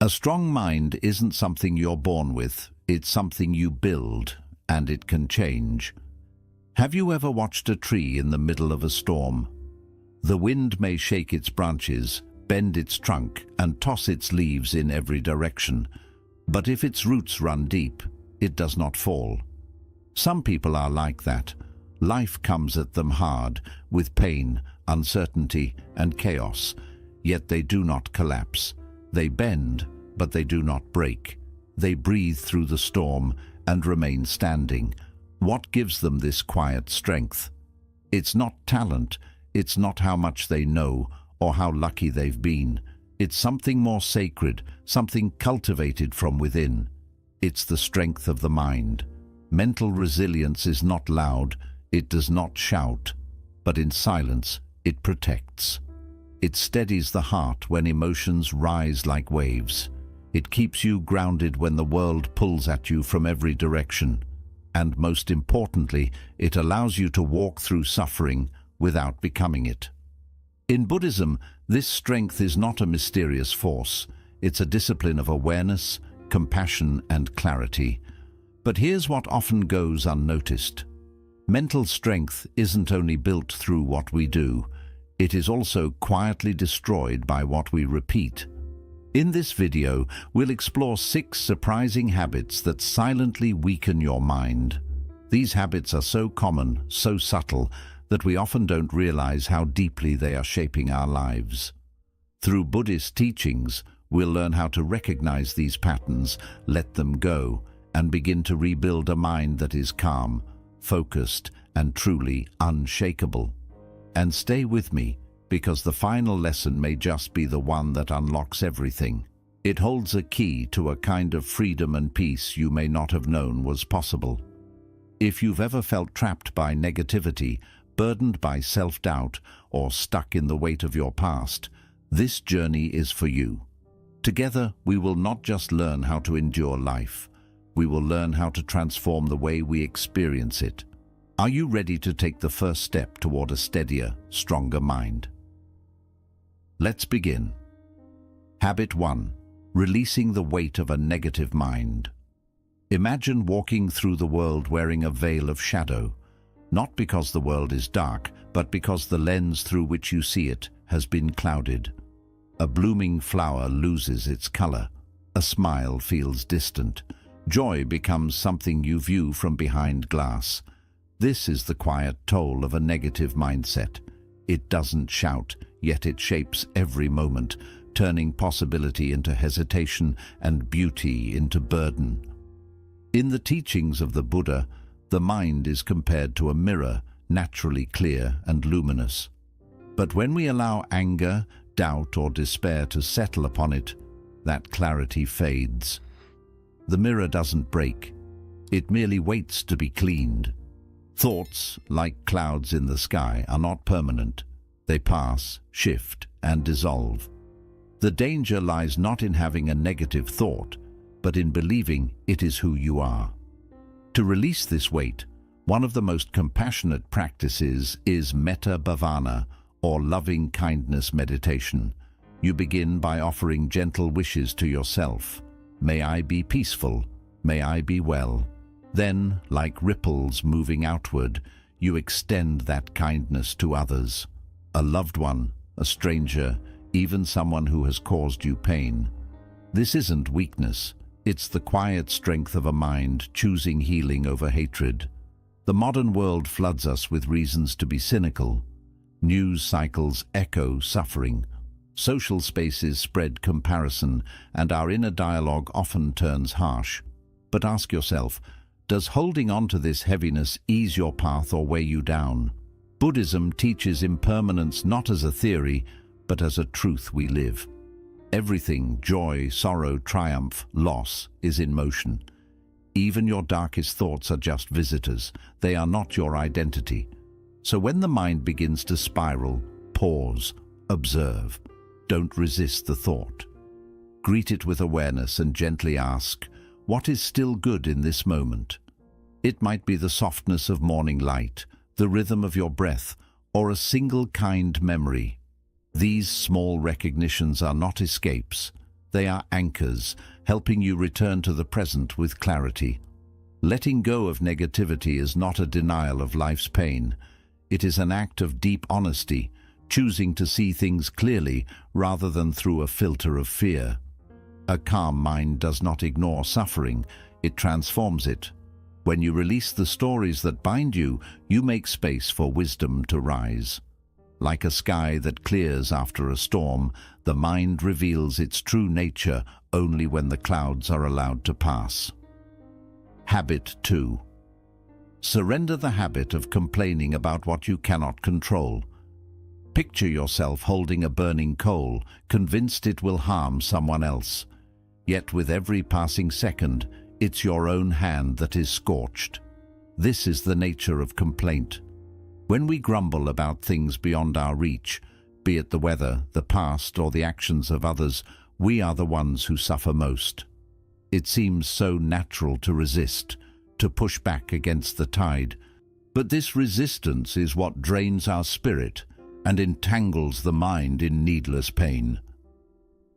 A strong mind isn't something you're born with, it's something you build, and it can change. Have you ever watched a tree in the middle of a storm? The wind may shake its branches, bend its trunk, and toss its leaves in every direction, but if its roots run deep, it does not fall. Some people are like that. Life comes at them hard, with pain, uncertainty, and chaos, yet they do not collapse. They bend, but they do not break. They breathe through the storm and remain standing. What gives them this quiet strength? It's not talent, it's not how much they know or how lucky they've been. It's something more sacred, something cultivated from within. It's the strength of the mind. Mental resilience is not loud, it does not shout, but in silence it protects. It steadies the heart when emotions rise like waves. It keeps you grounded when the world pulls at you from every direction. And most importantly, it allows you to walk through suffering without becoming it. In Buddhism, this strength is not a mysterious force. It's a discipline of awareness, compassion, and clarity. But here's what often goes unnoticed. Mental strength isn't only built through what we do, it is also quietly destroyed by what we repeat. In this video, we'll explore 6 surprising habits that silently weaken your mind. These habits are so common, so subtle, that we often don't realize how deeply they are shaping our lives. Through Buddhist teachings, we'll learn how to recognize these patterns, let them go, and begin to rebuild a mind that is calm, focused, and truly unshakable. And stay with me, because the final lesson may just be the one that unlocks everything. It holds a key to a kind of freedom and peace you may not have known was possible. If you've ever felt trapped by negativity, burdened by self-doubt, or stuck in the weight of your past, this journey is for you. Together, we will not just learn how to endure life, we will learn how to transform the way we experience it. Are you ready to take the first step toward a steadier, stronger mind? Let's begin. Habit 1. Releasing the weight of a negative mind. Imagine walking through the world wearing a veil of shadow, not because the world is dark, but because the lens through which you see it has been clouded. A blooming flower loses its color. A smile feels distant. Joy becomes something you view from behind glass. This is the quiet toll of a negative mindset. It doesn't shout, yet it shapes every moment, turning possibility into hesitation and beauty into burden. In the teachings of the Buddha, the mind is compared to a mirror, naturally clear and luminous. But when we allow anger, doubt, or despair to settle upon it, that clarity fades. The mirror doesn't break. It merely waits to be cleaned. Thoughts, like clouds in the sky, are not permanent. They pass, shift, and dissolve. The danger lies not in having a negative thought, but in believing it is who you are. To release this weight, one of the most compassionate practices is metta bhavana, or loving kindness meditation. You begin by offering gentle wishes to yourself. May I be peaceful. May I be well. Then, like ripples moving outward, you extend that kindness to others. A loved one, a stranger, even someone who has caused you pain. This isn't weakness. It's the quiet strength of a mind choosing healing over hatred. The modern world floods us with reasons to be cynical. News cycles echo suffering. Social spaces spread comparison, and our inner dialogue often turns harsh. But ask yourself, does holding on to this heaviness ease your path or weigh you down? Buddhism teaches impermanence not as a theory, but as a truth we live. Everything, joy, sorrow, triumph, loss, is in motion. Even your darkest thoughts are just visitors. They are not your identity. So when the mind begins to spiral, pause, observe. Don't resist the thought. Greet it with awareness and gently ask, what is still good in this moment? It might be the softness of morning light, the rhythm of your breath, or a single kind memory. These small recognitions are not escapes. They are anchors, helping you return to the present with clarity. Letting go of negativity is not a denial of life's pain. It is an act of deep honesty, choosing to see things clearly rather than through a filter of fear. A calm mind does not ignore suffering, it transforms it. When you release the stories that bind you, you make space for wisdom to rise. Like a sky that clears after a storm, the mind reveals its true nature only when the clouds are allowed to pass. Habit 2. Surrender the habit of complaining about what you cannot control. Picture yourself holding a burning coal, convinced it will harm someone else. Yet with every passing second, it's your own hand that is scorched. This is the nature of complaint. When we grumble about things beyond our reach, be it the weather, the past, or the actions of others, we are the ones who suffer most. It seems so natural to resist, to push back against the tide. But this resistance is what drains our spirit and entangles the mind in needless pain.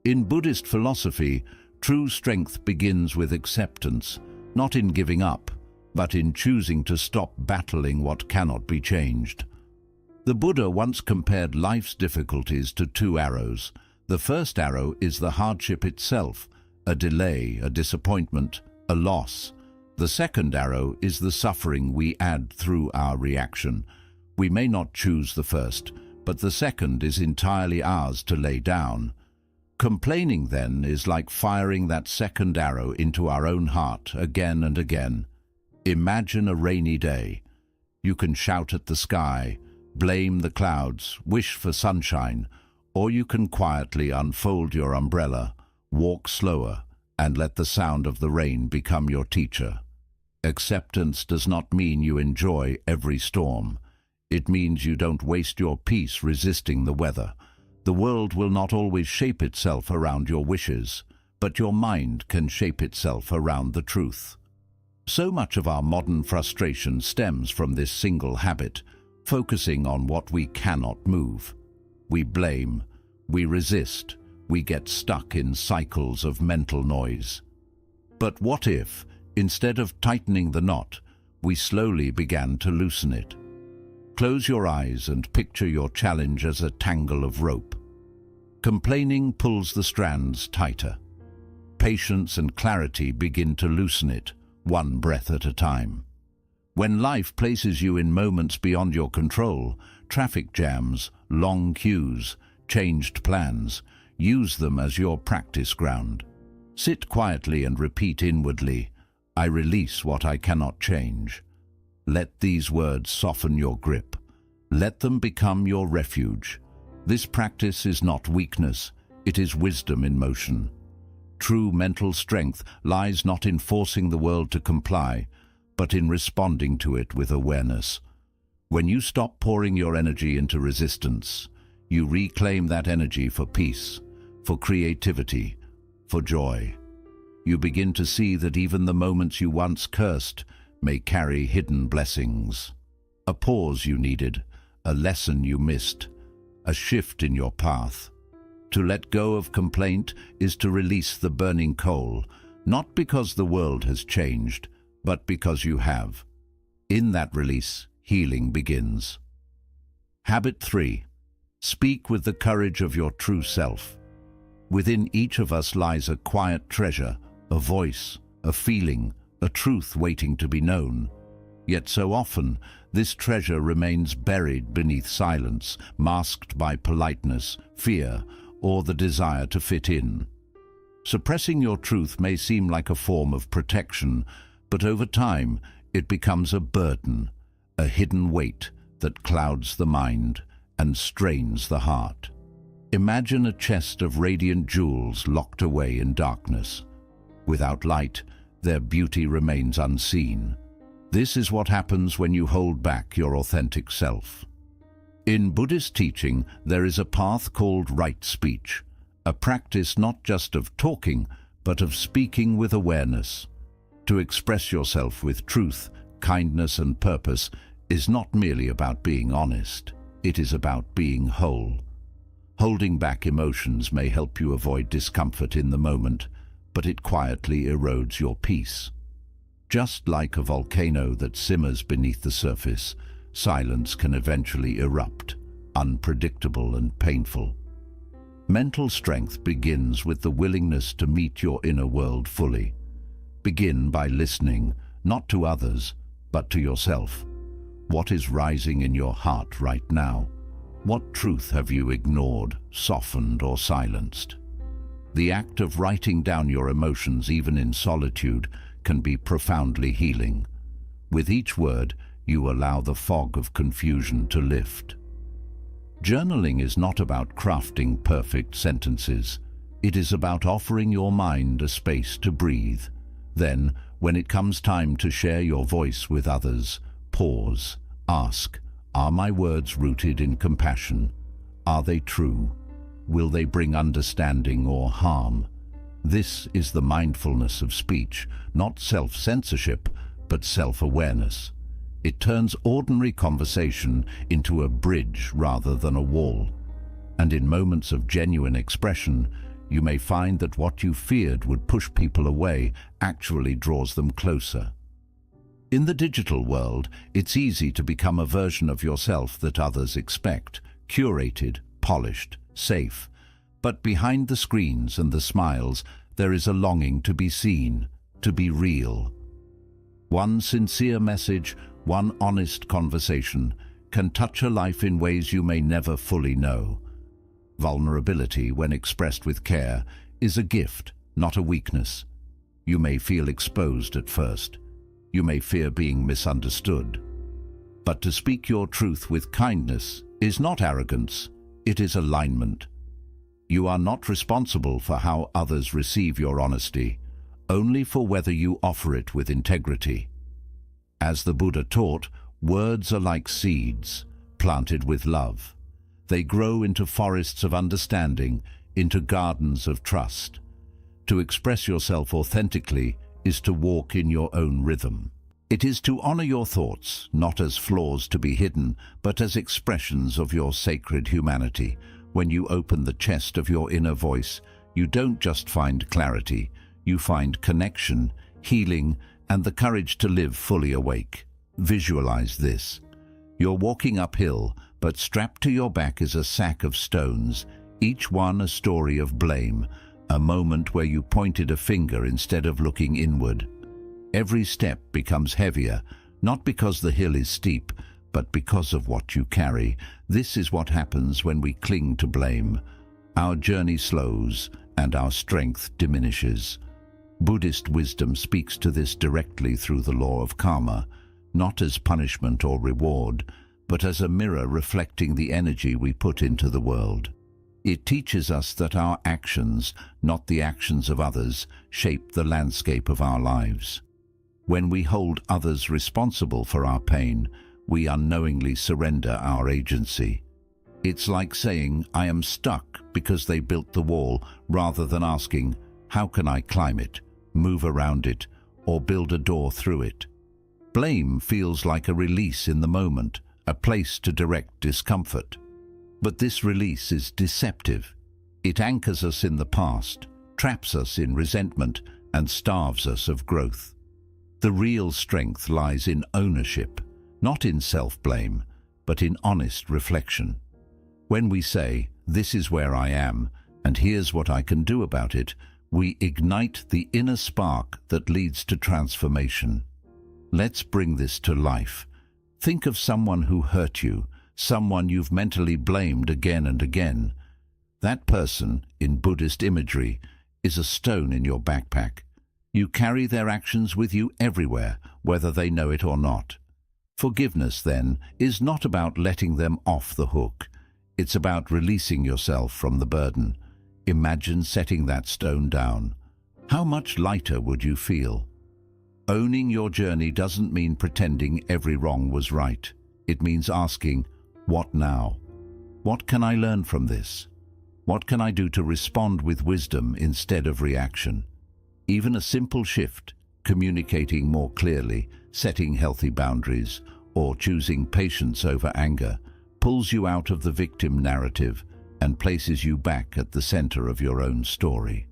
In Buddhist philosophy, true strength begins with acceptance, not in giving up, but in choosing to stop battling what cannot be changed. The Buddha once compared life's difficulties to two arrows. The first arrow is the hardship itself, a delay, a disappointment, a loss. The second arrow is the suffering we add through our reaction. We may not choose the first, but the second is entirely ours to lay down. Complaining, then, is like firing that second arrow into our own heart again and again. Imagine a rainy day. You can shout at the sky, blame the clouds, wish for sunshine, or you can quietly unfold your umbrella, walk slower, and let the sound of the rain become your teacher. Acceptance does not mean you enjoy every storm. It means you don't waste your peace resisting the weather. The world will not always shape itself around your wishes, but your mind can shape itself around the truth. So much of our modern frustration stems from this single habit, focusing on what we cannot move. We blame, we resist, we get stuck in cycles of mental noise. But what if, instead of tightening the knot, we slowly began to loosen it? Close your eyes and picture your challenge as a tangle of rope. Complaining pulls the strands tighter. Patience and clarity begin to loosen it, one breath at a time. When life places you in moments beyond your control, traffic jams, long queues, changed plans, use them as your practice ground. Sit quietly and repeat inwardly, "I release what I cannot change." Let these words soften your grip. Let them become your refuge. This practice is not weakness, it is wisdom in motion. True mental strength lies not in forcing the world to comply, but in responding to it with awareness. When you stop pouring your energy into resistance, you reclaim that energy for peace, for creativity, for joy. You begin to see that even the moments you once cursed may carry hidden blessings. A pause you needed, a lesson you missed, a shift in your path. To let go of complaint is to release the burning coal, not because the world has changed, but because you have. In that release, healing begins. Habit 3. Speak with the courage of your true self. Within each of us lies a quiet treasure, a voice, a feeling, a truth waiting to be known. Yet so often, this treasure remains buried beneath silence, masked by politeness, fear, or the desire to fit in. Suppressing your truth may seem like a form of protection, but over time, it becomes a burden, a hidden weight that clouds the mind and strains the heart. Imagine a chest of radiant jewels locked away in darkness. Without light, their beauty remains unseen. This is what happens when you hold back your authentic self. In Buddhist teaching, there is a path called right speech, a practice not just of talking, but of speaking with awareness. To express yourself with truth, kindness, and purpose is not merely about being honest. It is about being whole. Holding back emotions may help you avoid discomfort in the moment, but it quietly erodes your peace. Just like a volcano that simmers beneath the surface, silence can eventually erupt, unpredictable and painful. Mental strength begins with the willingness to meet your inner world fully. Begin by listening, not to others, but to yourself. What is rising in your heart right now? What truth have you ignored, softened, or silenced? The act of writing down your emotions, even in solitude, can be profoundly healing. With each word, you allow the fog of confusion to lift. Journaling is not about crafting perfect sentences. It is about offering your mind a space to breathe. Then, when it comes time to share your voice with others, pause, ask, are my words rooted in compassion? Are they true? Will they bring understanding or harm? This is the mindfulness of speech, not self-censorship, but self-awareness. It turns ordinary conversation into a bridge rather than a wall. And in moments of genuine expression, you may find that what you feared would push people away actually draws them closer. In the digital world, it's easy to become a version of yourself that others expect, curated, polished, safe. But behind the screens and the smiles, there is a longing to be seen, to be real. One sincere message, one honest conversation, can touch a life in ways you may never fully know. Vulnerability, when expressed with care, is a gift, not a weakness. You may feel exposed at first. You may fear being misunderstood. But to speak your truth with kindness is not arrogance, it is alignment. You are not responsible for how others receive your honesty, only for whether you offer it with integrity. As the Buddha taught, words are like seeds, planted with love. They grow into forests of understanding, into gardens of trust. To express yourself authentically is to walk in your own rhythm. It is to honor your thoughts, not as flaws to be hidden, but as expressions of your sacred humanity. When you open the chest of your inner voice, you don't just find clarity, you find connection, healing, and the courage to live fully awake. Visualize this. You're walking uphill, but strapped to your back is a sack of stones, each one a story of blame, a moment where you pointed a finger instead of looking inward. Every step becomes heavier, not because the hill is steep, but because of what you carry. This is what happens when we cling to blame. Our journey slows, and our strength diminishes. Buddhist wisdom speaks to this directly through the law of karma, not as punishment or reward, but as a mirror reflecting the energy we put into the world. It teaches us that our actions, not the actions of others, shape the landscape of our lives. When we hold others responsible for our pain, we unknowingly surrender our agency. It's like saying, I am stuck because they built the wall, rather than asking, how can I climb it, move around it, or build a door through it? Blame feels like a release in the moment, a place to direct discomfort. But this release is deceptive. It anchors us in the past, traps us in resentment, and starves us of growth. The real strength lies in ownership, not in self-blame, but in honest reflection. When we say, this is where I am, and here's what I can do about it, we ignite the inner spark that leads to transformation. Let's bring this to life. Think of someone who hurt you, someone you've mentally blamed again and again. That person, in Buddhist imagery, is a stone in your backpack. You carry their actions with you everywhere, whether they know it or not. Forgiveness, then, is not about letting them off the hook. It's about releasing yourself from the burden. Imagine setting that stone down. How much lighter would you feel? Owning your journey doesn't mean pretending every wrong was right. It means asking, what now? What can I learn from this? What can I do to respond with wisdom instead of reaction? Even a simple shift, communicating more clearly, setting healthy boundaries, or choosing patience over anger, pulls you out of the victim narrative and places you back at the center of your own story.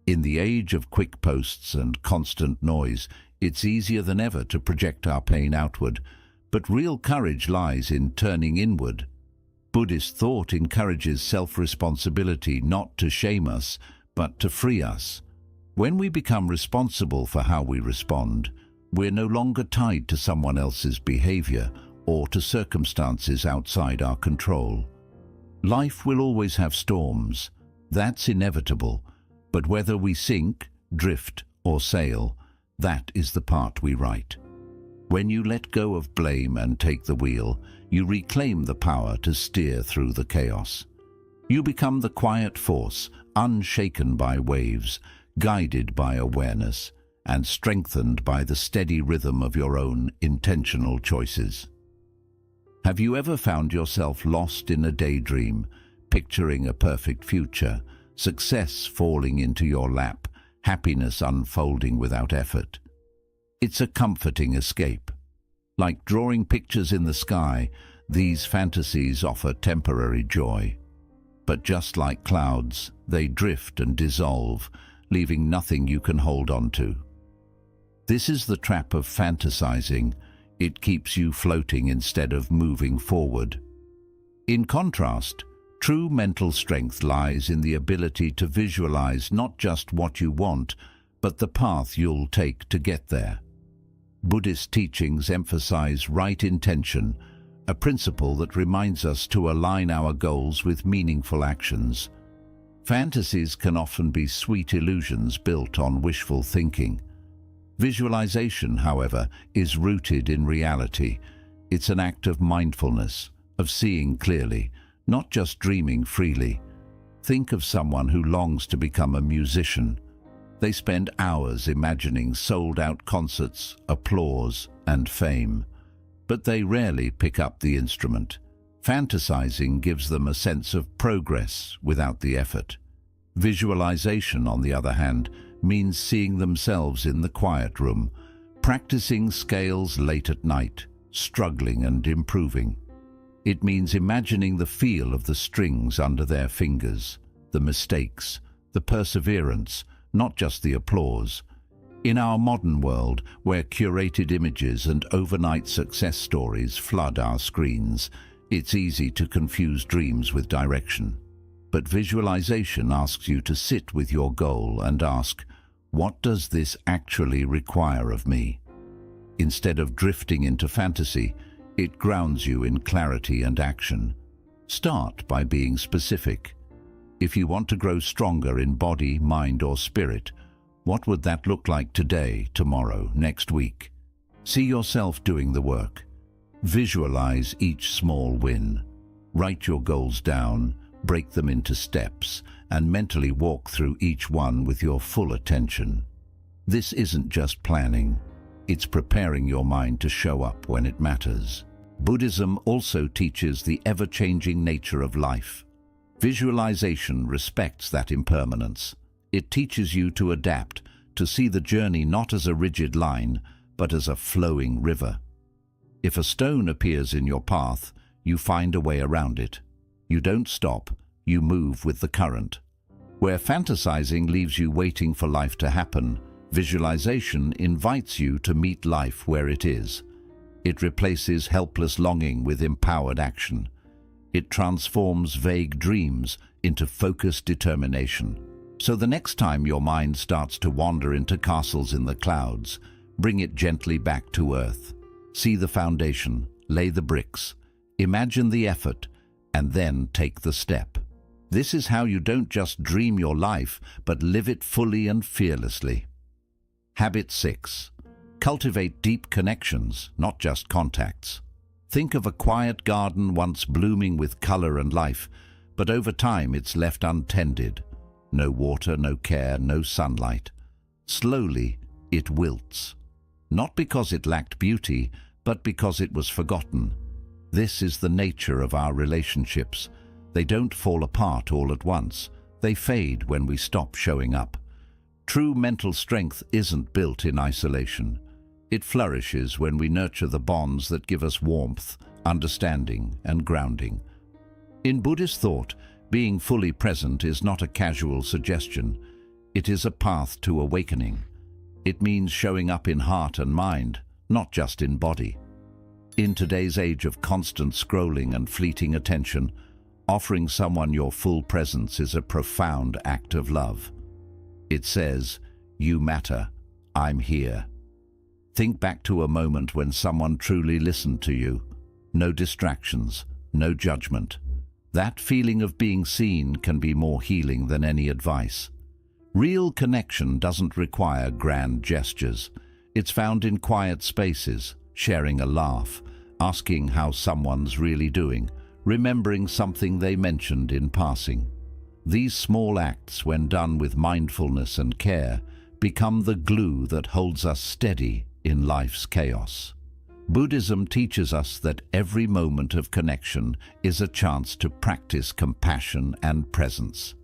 In the age of quick posts and constant noise, it's easier than ever to project our pain outward, but real courage lies in turning inward. Buddhist thought encourages self-responsibility, not to shame us, but to free us. When we become responsible for how we respond, we're no longer tied to someone else's behavior or to circumstances outside our control. Life will always have storms. That's inevitable. But whether we sink, drift, or sail, that is the part we write. When you let go of blame and take the wheel, you reclaim the power to steer through the chaos. You become the quiet force, unshaken by waves, guided by awareness, and strengthened by the steady rhythm of your own intentional choices. Have you ever found yourself lost in a daydream, picturing a perfect future, success falling into your lap, happiness unfolding without effort? It's a comforting escape. Like drawing pictures in the sky, these fantasies offer temporary joy. But just like clouds, they drift and dissolve, leaving nothing you can hold on to. This is the trap of fantasizing. It keeps you floating instead of moving forward. In contrast, true mental strength lies in the ability to visualize not just what you want, but the path you'll take to get there. Buddhist teachings emphasize right intention, a principle that reminds us to align our goals with meaningful actions. Fantasies can often be sweet illusions built on wishful thinking. Visualization, however, is rooted in reality. It's an act of mindfulness, of seeing clearly, not just dreaming freely. Think of someone who longs to become a musician. They spend hours imagining sold-out concerts, applause, and fame. But they rarely pick up the instrument. Fantasizing gives them a sense of progress without the effort. Visualization, on the other hand, means seeing themselves in the quiet room, practicing scales late at night, struggling and improving. It means imagining the feel of the strings under their fingers, the mistakes, the perseverance, not just the applause. In our modern world, where curated images and overnight success stories flood our screens, it's easy to confuse dreams with direction. But visualization asks you to sit with your goal and ask, what does this actually require of me? Instead of drifting into fantasy, it grounds you in clarity and action. Start by being specific. If you want to grow stronger in body, mind, or spirit, what would that look like today, tomorrow, next week? See yourself doing the work. Visualize each small win. Write your goals down, break them into steps, and mentally walk through each one with your full attention. This isn't just planning. It's preparing your mind to show up when it matters. Buddhism also teaches the ever-changing nature of life. Visualization respects that impermanence. It teaches you to adapt, to see the journey not as a rigid line, but as a flowing river. If a stone appears in your path, you find a way around it. You don't stop, you move with the current. Where fantasizing leaves you waiting for life to happen, visualization invites you to meet life where it is. It replaces helpless longing with empowered action. It transforms vague dreams into focused determination. So the next time your mind starts to wander into castles in the clouds, bring it gently back to earth. See the foundation, lay the bricks, imagine the effort, and then take the step. This is how you don't just dream your life, but live it fully and fearlessly. Habit 6. Cultivate deep connections, not just contacts. Think of a quiet garden once blooming with color and life, but over time it's left untended. No water, no care, no sunlight. Slowly, it wilts. Not because it lacked beauty, but because it was forgotten. This is the nature of our relationships. They don't fall apart all at once. They fade when we stop showing up. True mental strength isn't built in isolation. It flourishes when we nurture the bonds that give us warmth, understanding, and grounding. In Buddhist thought, Being fully present is not a casual suggestion. It is a path to awakening. It means showing up in heart and mind, not just in body. In today's age of constant scrolling and fleeting attention, offering someone your full presence is a profound act of love. It says, "You matter, I'm here." Think back to a moment when someone truly listened to you. No distractions, no judgment. That feeling of being seen can be more healing than any advice. Real connection doesn't require grand gestures. It's found in quiet spaces, sharing a laugh, asking how someone's really doing, remembering something they mentioned in passing. These small acts, when done with mindfulness and care, become the glue that holds us steady in life's chaos. Buddhism teaches us that every moment of connection is a chance to practice compassion and presence.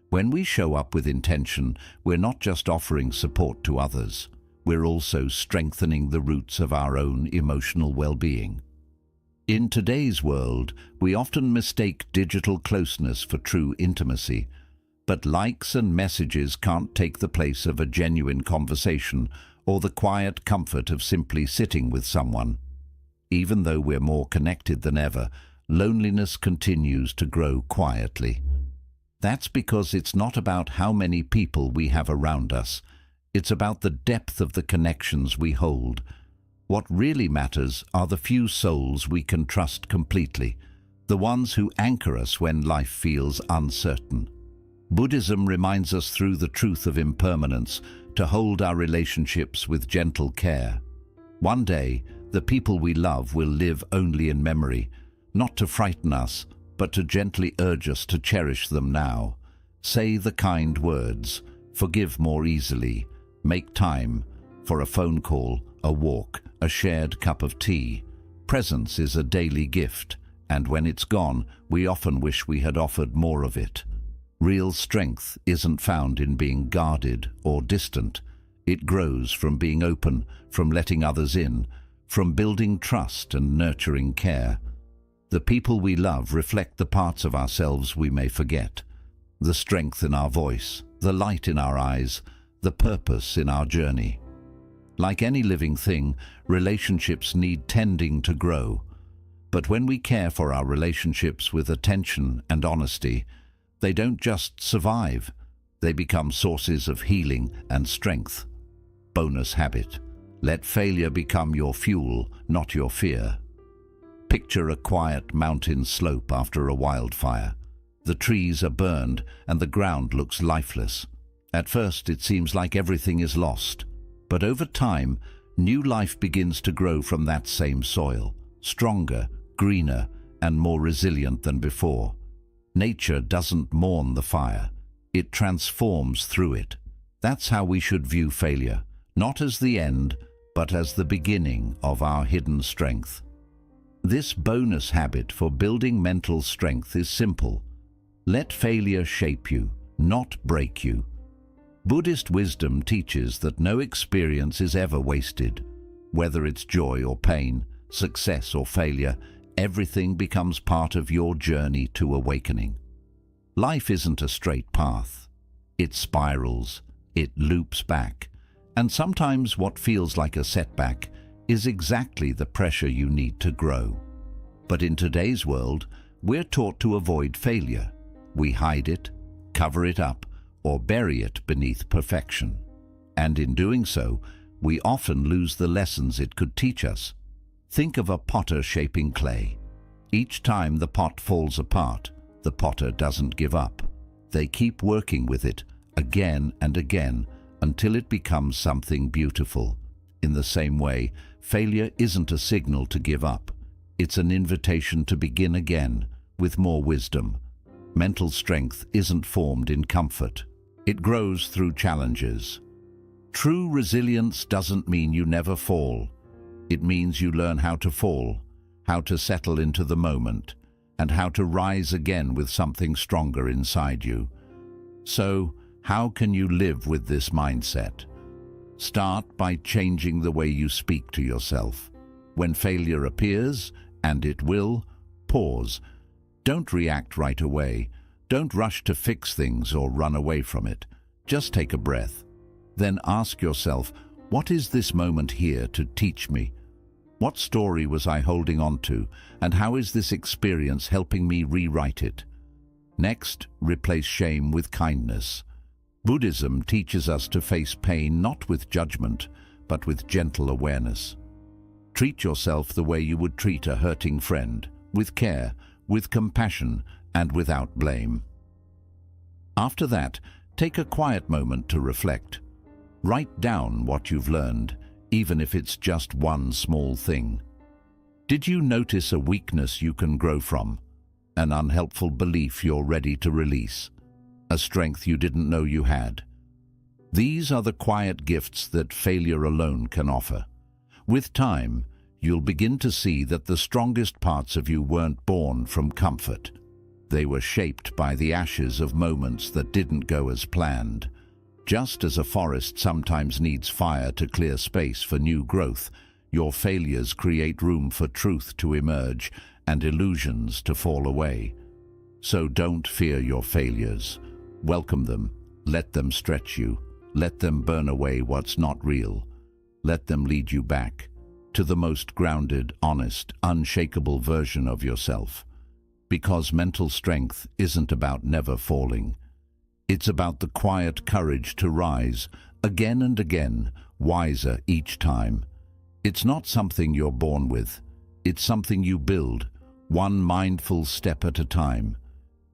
When we show up with intention, we're not just offering support to others, we're also strengthening the roots of our own emotional well-being. In today's world, we often mistake digital closeness for true intimacy, but likes and messages can't take the place of a genuine conversation or the quiet comfort of simply sitting with someone. Even though we're more connected than ever, loneliness continues to grow quietly. That's because it's not about how many people we have around us. It's about the depth of the connections we hold. What really matters are the few souls we can trust completely, the ones who anchor us when life feels uncertain. Buddhism reminds us through the truth of impermanence to hold our relationships with gentle care. One day, the people we love will live only in memory, not to frighten us, but to gently urge us to cherish them now. Say the kind words, forgive more easily, make time for a phone call, a walk, a shared cup of tea. Presence is a daily gift, and when it's gone, we often wish we had offered more of it. Real strength isn't found in being guarded or distant. It grows from being open, from letting others in, from building trust and nurturing care. The people we love reflect the parts of ourselves we may forget. The strength in our voice, the light in our eyes, the purpose in our journey. Like any living thing, relationships need tending to grow. But when we care for our relationships with attention and honesty, they don't just survive, they become sources of healing and strength. Bonus habit: let failure become your fuel, not your fear. Picture a quiet mountain slope after a wildfire. The trees are burned and the ground looks lifeless. At first it seems like everything is lost, but over time, new life begins to grow from that same soil, stronger, greener, and more resilient than before. Nature doesn't mourn the fire, it transforms through it. That's how we should view failure, not as the end, but as the beginning of our hidden strength. This bonus habit for building mental strength is simple. Let failure shape you, not break you. Buddhist wisdom teaches that no experience is ever wasted. Whether it's joy or pain, success or failure, everything becomes part of your journey to awakening. Life isn't a straight path. It spirals, it loops back, and sometimes what feels like a setback is exactly the pressure you need to grow. But in today's world, we're taught to avoid failure. We hide it, cover it up, or bury it beneath perfection. And in doing so, we often lose the lessons it could teach us. Think of a potter shaping clay. Each time the pot falls apart, the potter doesn't give up. They keep working with it again and again until it becomes something beautiful. In the same way, failure isn't a signal to give up. It's an invitation to begin again with more wisdom. Mental strength isn't formed in comfort. It grows through challenges. True resilience doesn't mean you never fall. It means you learn how to fall, how to settle into the moment, and how to rise again with something stronger inside you. So, how can you live with this mindset? Start by changing the way you speak to yourself. When failure appears, and it will, pause. Don't react right away. Don't rush to fix things or run away from it. Just take a breath. Then ask yourself, what is this moment here to teach me? What story was I holding on to, and how is this experience helping me rewrite it? Next, replace shame with kindness. Buddhism teaches us to face pain not with judgment, but with gentle awareness. Treat yourself the way you would treat a hurting friend, with care, with compassion, and without blame. After that, take a quiet moment to reflect. Write down what you've learned, even if it's just one small thing. Did you notice a weakness you can grow from? An unhelpful belief you're ready to release? A strength you didn't know you had? These are the quiet gifts that failure alone can offer. With time, you'll begin to see that the strongest parts of you weren't born from comfort. They were shaped by the ashes of moments that didn't go as planned. Just as a forest sometimes needs fire to clear space for new growth, your failures create room for truth to emerge and illusions to fall away. So don't fear your failures. Welcome them. Let them stretch you. Let them burn away what's not real. Let them lead you back to the most grounded, honest, unshakable version of yourself. Because mental strength isn't about never falling. It's about the quiet courage to rise, again and again, wiser each time. It's not something you're born with. It's something you build, one mindful step at a time.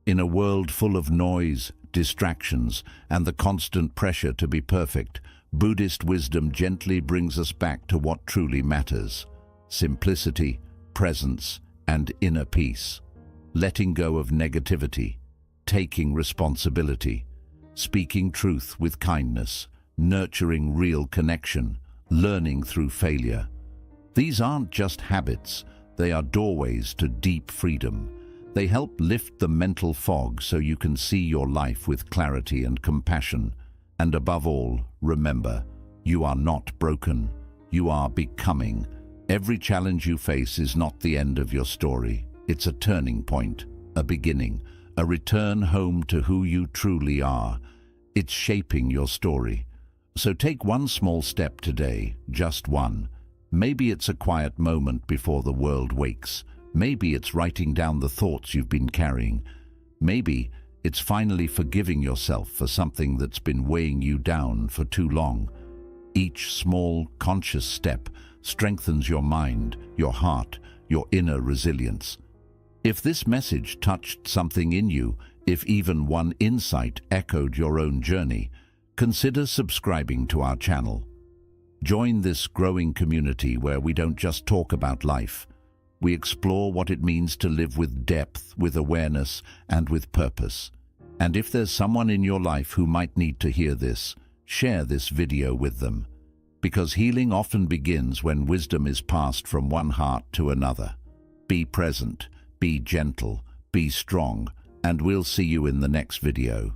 In a world full of noise, distractions, and the constant pressure to be perfect, Buddhist wisdom gently brings us back to what truly matters: simplicity, presence, and inner peace. Letting go of negativity, taking responsibility, speaking truth with kindness, nurturing real connection, learning through failure. These aren't just habits, they are doorways to deep freedom. They help lift the mental fog so you can see your life with clarity and compassion. And above all, remember, you are not broken, you are becoming. Every challenge you face is not the end of your story. It's a turning point, a beginning, a return home to who you truly are. It's shaping your story. So take one small step today, just one. Maybe it's a quiet moment before the world wakes. Maybe it's writing down the thoughts you've been carrying. Maybe it's finally forgiving yourself for something that's been weighing you down for too long. Each small, conscious step strengthens your mind, your heart, your inner resilience. If this message touched something in you, if even one insight echoed your own journey, consider subscribing to our channel. Join this growing community where we don't just talk about life. We explore what it means to live with depth, with awareness, and with purpose. And if there's someone in your life who might need to hear this, share this video with them. Because healing often begins when wisdom is passed from one heart to another. Be present, be gentle, be strong, and we'll see you in the next video.